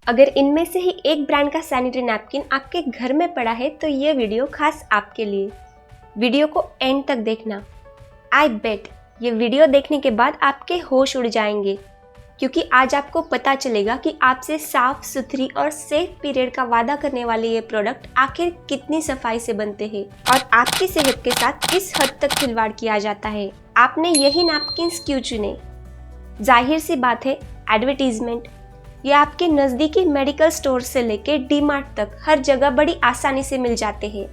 अगर इनमें से ही एक ब्रांड का सैनिटरी नैपकिन आपके घर में पड़ा है तो ये वीडियो खास आपके लिए। वीडियो को एंड तक देखना। आई बेट ये वीडियो देखने के बाद आपके होश उड़ जाएंगे, क्योंकि आज आपको पता चलेगा कि आपसे साफ सुथरी और सेफ पीरियड का वादा करने वाले ये प्रोडक्ट आखिर कितनी सफाई से बनते हैं और आपकी सेहत के साथ किस हद तक खिलवाड़ किया जाता है। आपने यही नैपकिन्स क्यों चुने? जाहिर सी बात है, एडवर्टीजमेंट। ये आपके नज़दीकी मेडिकल स्टोर से लेके डी-मार्ट तक हर जगह बड़ी आसानी से मिल जाते हैं।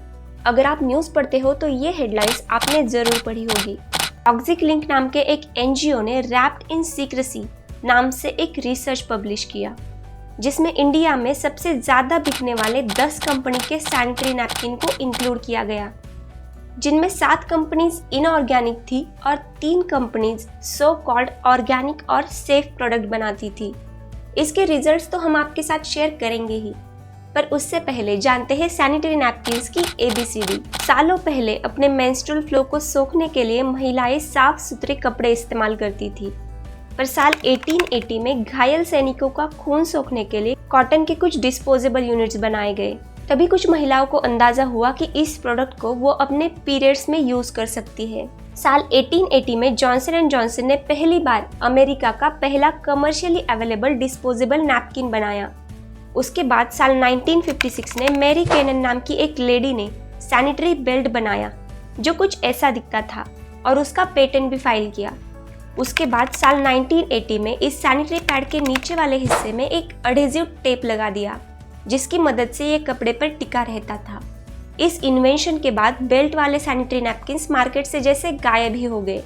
अगर आप न्यूज़ पढ़ते हो तो ये हेडलाइंस आपने ज़रूर पढ़ी होगी। टॉक्सिक लिंक नाम के एक एनजीओ ने रैप्ड इन सीक्रेसी नाम से एक रिसर्च पब्लिश किया, जिसमें इंडिया में सबसे ज़्यादा बिकने वाले 10 कंपनी के सैनिटरी नैपकिन को इंक्लूड किया गया, जिनमें 7 कंपनीज इनऑर्गेनिक थी और 3 कंपनीज सो कॉल्ड ऑर्गेनिक और सेफ प्रोडक्ट बनाती थी। इसके रिजल्ट्स तो हम आपके साथ शेयर करेंगे ही, पर उससे पहले जानते हैं सैनिटरी नैपकिन्स की ABCD। सालों पहले अपने मेंस्ट्रुअल फ्लो को सोखने के लिए महिलाएं साफ सुथरे कपड़े इस्तेमाल करती थी, पर साल 1880 में घायल सैनिकों का खून सोखने के लिए कॉटन के कुछ डिस्पोजेबल यूनिट्स बनाए गए। तभी कुछ महिलाओं को अंदाजा हुआ कि इस प्रोडक्ट को वो अपने पीरियड्स में यूज कर सकती है। साल 1880 में जॉनसन एंड जॉनसन ने पहली बार अमेरिका का पहला कमर्शियली अवेलेबल डिस्पोजेबल नैपकिन बनाया। उसके बाद साल 1956 में मैरी केनन नाम की एक लेडी ने सैनिटरी बेल्ट बनाया, जो कुछ ऐसा दिखता था, और उसका पेटेंट भी फाइल किया। उसके बाद साल 1980 में इस सैनिटरी पैड के नीचे वाले हिस्से में एक एडहेसिव टेप लगा दिया, जिसकी मदद से ये कपड़े पर टिका रहता था। इस इन्वेंशन के बाद बेल्ट वाले सैनिटरी नैपकिन्स मार्केट से जैसे गायब ही हो गए।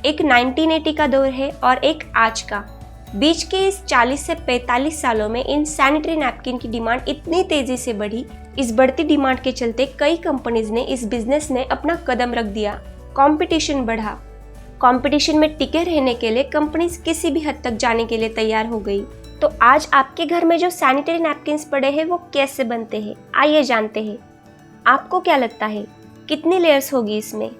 एक 1980 का दौर है और एक आज का। बीच के इस 40 से 45 सालों में इन सैनिटरी नैपकिन की डिमांड इतनी तेजी से बढ़ी। इस बढ़ती डिमांड के चलते कई कंपनीज ने इस बिजनेस में अपना कदम रख दिया। कंपटीशन बढ़ा। कंपटीशन में टिके रहने के लिए कंपनीज किसी भी हद तक जाने के लिए तैयार हो गई। तो आज आपके घर में जो सैनिटरी नैपकिन्स पड़े हैं वो कैसे बनते हैं, आइए जानते हैं। आपको क्या लगता है कितनी लेयर्स होगी इसमें?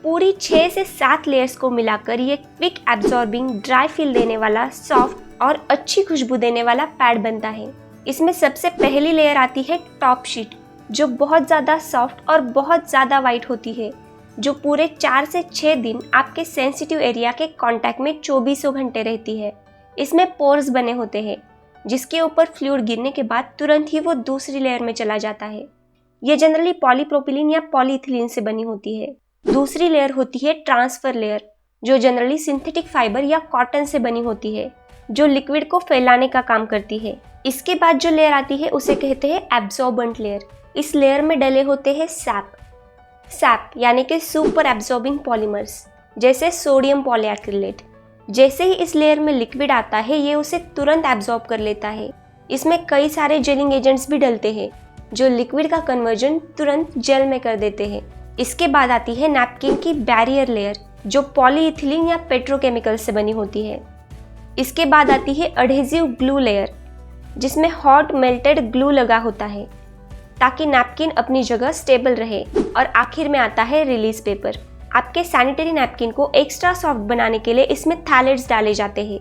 पूरी 6 से 7 लेयर्स को मिलाकर ये क्विक एब्जॉर्बिंग, ड्राई फील देने वाला, सॉफ्ट और अच्छी खुशबू देने वाला पैड बनता है। इसमें सबसे पहली लेयर आती है टॉप शीट, जो बहुत ज़्यादा सॉफ्ट और बहुत ज़्यादा वाइट होती है, जो पूरे 4 से 6 दिन आपके सेंसिटिव एरिया के कांटेक्ट में 24 घंटे रहती है। इसमें पोर्स बने होते हैं, जिसके ऊपर फ्लूइड गिरने के बाद तुरंत ही वो दूसरी लेयर में चला जाता है। ये जनरली पॉलीप्रोपिलीन या पॉलीइथिलीन से बनी होती है। दूसरी लेयर होती है ट्रांसफर लेयर, जो जनरली सिंथेटिक फाइबर या कॉटन से बनी होती है, जो लिक्विड को फैलाने का काम करती है। इसके बाद जो लेयर आती है उसे कहते हैं एब्जॉर्बेंट लेयर। इस लेयर में डले होते हैं सैप यानी कि सुपर एब्जॉर्बिंग पॉलीमर्स, जैसे सोडियम पॉलीएक्रिलेट। जैसे ही इस लेयर में लिक्विड आता है, ये उसे तुरंत एब्जॉर्ब कर लेता है। इसमें कई सारे जेलिंग एजेंट्स भी डलते हैं, जो लिक्विड का कन्वर्जन तुरंत जेल में कर देते हैं। इसके बाद आती है नैपकिन की बैरियर लेयर, जो पॉलीइथिलीन या पेट्रोकेमिकल से बनी होती है। इसके बाद आती है एडहेसिव ग्लू लेयर, जिसमें हॉट मेल्टेड ग्लू लगा होता है ताकि नैपकिन अपनी जगह स्टेबल रहे। और आखिर में आता है रिलीज पेपर। आपके सैनिटरी नैपकिन को एक्स्ट्रा सॉफ्ट बनाने के लिए इसमें थैलेट्स डाले जाते हैं।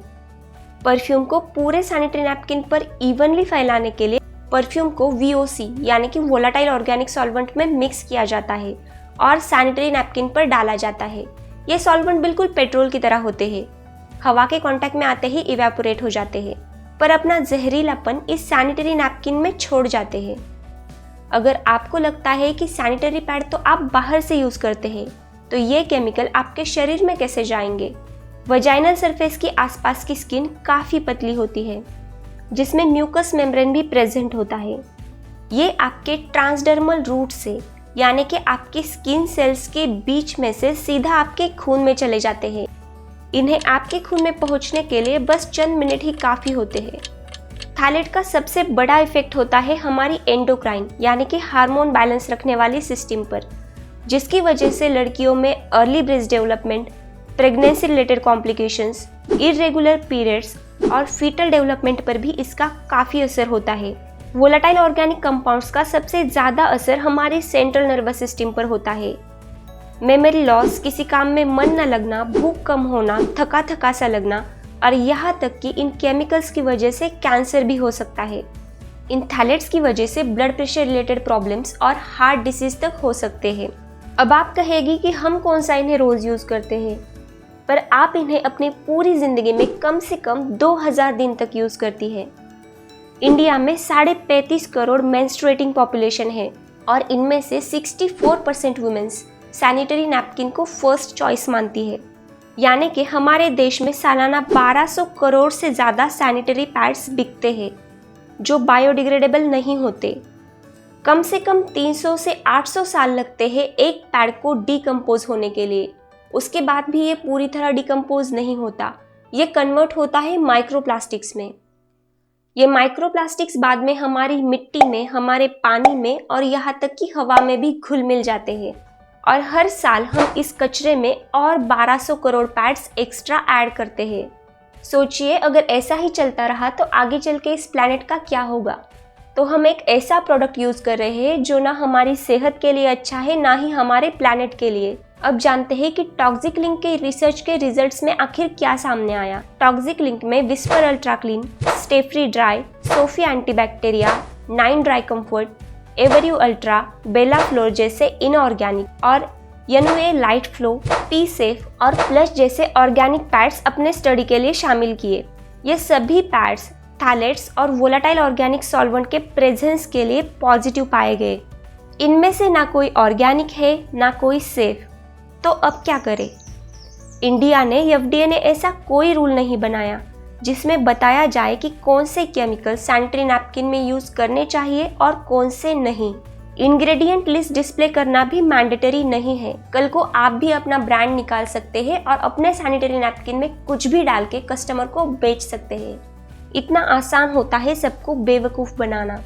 परफ्यूम को पूरे सैनिटरी नैपकिन पर इवनली फैलाने के लिए परफ्यूम को VOC यानी कि वोलाटाइल ऑर्गेनिक सॉल्वेंट में मिक्स किया जाता है और सैनिटरी नैपकिन पर डाला जाता है। ये सॉल्वेंट बिल्कुल पेट्रोल की तरह होते हैं, हवा के कांटेक्ट में आते ही इवेपोरेट हो जाते हैं, पर अपना जहरीलापन इस सैनिटरी नैपकिन में छोड़ जाते हैं। अगर आपको लगता है कि सैनिटरी पैड तो आप बाहर से यूज करते हैं, तो ये केमिकल आपके शरीर में कैसे जाएंगे? वजाइनल सरफेस के आसपास की स्किन काफ़ी पतली होती है, जिसमें म्यूकस मेम्ब्रेन भी प्रेजेंट होता है। ये आपके ट्रांसडर्मल रूट से यानी कि आपके स्किन सेल्स के बीच में से सीधा आपके खून में चले जाते हैं। इन्हें आपके खून में पहुंचने के लिए बस चंद मिनट ही काफ़ी होते हैं। थैलेट का सबसे बड़ा इफेक्ट होता है हमारी एंडोक्राइन यानी कि हार्मोन बैलेंस रखने वाली सिस्टम पर, जिसकी वजह से लड़कियों में early breast development, pregnancy related complications, irregular periods और फीटल डेवलपमेंट पर भी इसका काफ़ी असर होता है। वोलेटाइल ऑर्गेनिक कंपाउंड्स का सबसे ज़्यादा असर हमारे सेंट्रल नर्वस सिस्टम पर होता है। मेमोरी लॉस, किसी काम में मन न लगना, भूख कम होना, थका थका सा लगना, और यहाँ तक कि इन केमिकल्स की वजह से कैंसर भी हो सकता है। इन थैलेट्स की वजह से ब्लड प्रेशर रिलेटेड प्रॉब्लम्स और हार्ट डिसीज तक हो सकते हैं। अब आप कहेगी कि हम कौन सा इन्हें रोज़ यूज़ करते हैं, पर आप इन्हें अपनी पूरी ज़िंदगी में कम से कम 2000 दिन तक यूज़ करती है। इंडिया में 35.5 करोड़ मेंस्ट्रुएटिंग पॉपुलेशन है और इनमें से 64% वुमेन्स सैनिटरी नैपकिन को फर्स्ट चॉइस मानती है। यानी कि हमारे देश में सालाना 1200 करोड़ से ज़्यादा सैनिटरी पैड्स बिकते हैं जो बायोडिग्रेडेबल नहीं होते। कम से कम 300 से 800 साल लगते हैं एक पैड को डिकम्पोज होने के लिए। उसके बाद भी ये पूरी तरह डिकम्पोज नहीं होता, ये कन्वर्ट होता है माइक्रोप्लास्टिक्स में। ये माइक्रोप्लास्टिक्स बाद में हमारी मिट्टी में, हमारे पानी में और यहाँ तक कि हवा में भी घुल मिल जाते हैं और हर साल हम इस कचरे में और 1200 करोड़ पैड्स एक्स्ट्रा ऐड करते हैं। सोचिए अगर ऐसा ही चलता रहा तो आगे चल के इस प्लैनेट का क्या होगा। तो हम एक ऐसा प्रोडक्ट यूज़ कर रहे हैं जो ना हमारी सेहत के लिए अच्छा है, ना ही हमारे प्लैनेट के लिए। अब जानते हैं कि टॉक्सिक लिंक के रिसर्च के रिजल्ट्स में आखिर क्या सामने आया। टॉक्सिक लिंक में Whisper ultra clean, Stayfree dry, Sofy antibacteria, 9 dry comfort, एवरयू अल्ट्रा, बेला फ्लोर जैसे इनऑर्गेनिक और यनुए लाइट फ्लो, पी सेफ और प्लस जैसे ऑर्गेनिक पैड्स अपने स्टडी के लिए शामिल किए। ये सभी पैड्स थैलेट्स और वोलेटाइल ऑर्गेनिक सॉल्वेंट के प्रेजेंस के लिए पॉजिटिव पाए गए। इनमें से ना कोई ऑर्गेनिक है ना कोई सेफ। तो अब क्या करें? इंडिया ने, एफडीए ने ऐसा कोई रूल नहीं बनाया जिसमें बताया जाए कि कौन से केमिकल सैनिटरी नैपकिन में यूज़ करने चाहिए और कौन से नहीं। इंग्रेडिएंट लिस्ट डिस्प्ले करना भी मैंडेटरी नहीं है। कल को आप भी अपना ब्रांड निकाल सकते हैं और अपने सैनिटरी नैपकिन में कुछ भी डाल के कस्टमर को बेच सकते हैं। इतना आसान होता है सबको बेवकूफ़ बनाना।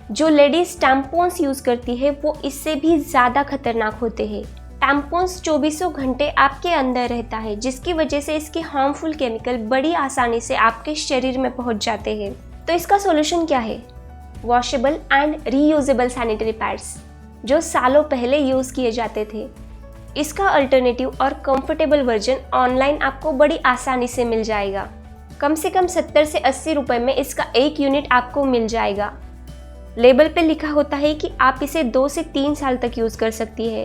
जो लेडीज टैम्पॉन्स यूज़ करती है वो इससे भी ज़्यादा खतरनाक होते हैं। टैम्पॉन्स 24 घंटे आपके अंदर रहता है जिसकी वजह से इसके हार्मफुल केमिकल बड़ी आसानी से आपके शरीर में पहुंच जाते हैं। तो इसका सॉल्यूशन क्या है? Washable and reusable sanitary pads जो सालों पहले यूज़ किए जाते थे। इसका अल्टरनेटिव और कंफर्टेबल वर्जन ऑनलाइन आपको बड़ी आसानी से मिल जाएगा। कम से कम 70 से 80 रुपये में इसका एक यूनिट आपको मिल जाएगा। लेबल पे लिखा होता है कि आप इसे 2 से 3 साल तक यूज़ कर सकती है,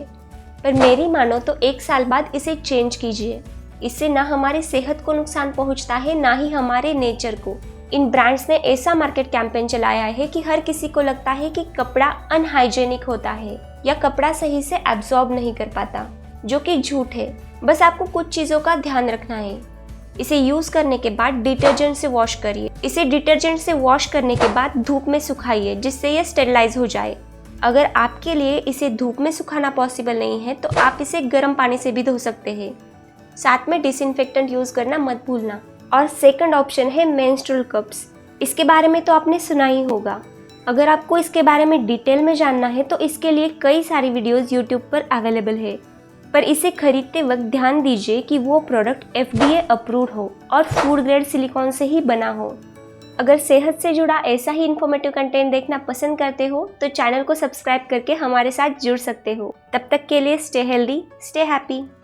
पर मेरी मानो तो 1 साल बाद इसे चेंज कीजिए। इससे ना हमारी सेहत को नुकसान पहुंचता है ना ही हमारे नेचर को। इन ब्रांड्स ने ऐसा मार्केट कैंपेन चलाया है कि हर किसी को लगता है कि कपड़ा अनहाइजेनिक होता है या कपड़ा सही से एब्जॉर्ब नहीं कर पाता, जो कि झूठ है। बस आपको कुछ चीज़ों का ध्यान रखना है। इसे यूज़ करने के बाद डिटर्जेंट से वॉश करिए। इसे डिटर्जेंट से वॉश करने के बाद धूप में सुखाइए जिससे यह स्टेरिलाइज हो जाए। अगर आपके लिए इसे धूप में सुखाना पॉसिबल नहीं है तो आप इसे गर्म पानी से भी धो सकते हैं। साथ में डिसइंफेक्टेंट यूज़ करना मत भूलना। और सेकंड ऑप्शन है मेंस्ट्रुअल कप्स। इसके बारे में तो आपने सुना ही होगा। अगर आपको इसके बारे में डिटेल में जानना है तो इसके लिए कई सारी वीडियोस यूट्यूब पर अवेलेबल है, पर इसे खरीदते वक्त ध्यान दीजिए कि वो प्रोडक्ट एफडीए अप्रूव्ड हो और फूड ग्रेड सिलिकॉन से ही बना हो। अगर सेहत से जुड़ा ऐसा ही इन्फॉर्मेटिव कंटेंट देखना पसंद करते हो तो चैनल को सब्सक्राइब करके हमारे साथ जुड़ सकते हो। तब तक के लिए स्टे हेल्दी, स्टे हैप्पी।